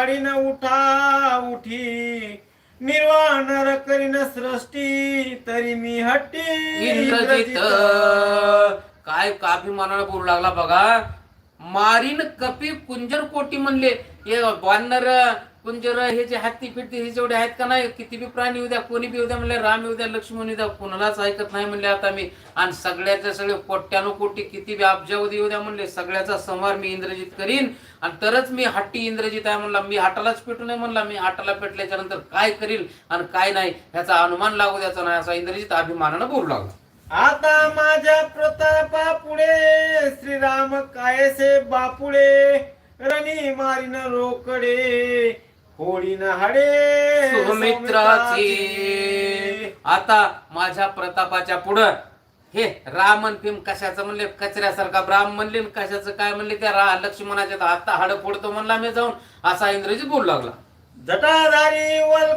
काढीन उठा उठी निर्वाण करीन सृष्टी तरी मी हट्टी इंद्रजित काय काभिमानाला बोलू लागला बघा. मारीन कपी कुंजर कोटी म्हणले. हे वानर कुंजर हे जे हत्ती फिरती हे जेवढे आहेत का नाही, किती बी प्राणी येऊ द्या, कोणी बी येऊ द्या म्हणले, राम येऊ द्या, लक्ष्मण येऊ द्या, कोणालाच ऐकत नाही म्हणले आता मी. आणि सगळ्याचे सगळे कोट्यानो कोटी किती बी अब्जावधी येऊ द्या म्हणले, सगळ्याचा संहार मी इंद्रजित करीन. आणि तरच मी हट्टी इंद्रजित आहे म्हणला. मी हाटालाच पेटू नये म्हणला. मी हाटाला पेटल्याच्या नंतर काय करील आणि काय नाही ह्याचा अनुमान लागू द्यायचा नाही, असा इंद्रजित अभिमानानं बोलू लागला. आता माझ्या प्रतापा पुढे श्रीराम कायसे बापुडे रणी मारीन रोकडे होळीन हाडे सुमित्राची. आता माझ्या प्रतापाच्या पुढं हे रामन भीम कशाचं म्हणले, कचऱ्यासारखा ब्राह्म म्हणले, कशाचं काय म्हणले, त्या लक्ष्मणाच्या आता हाड फोडतो म्हणला मी जाऊन, असा इंद्रजित बोलू लागला. जटाधारी वल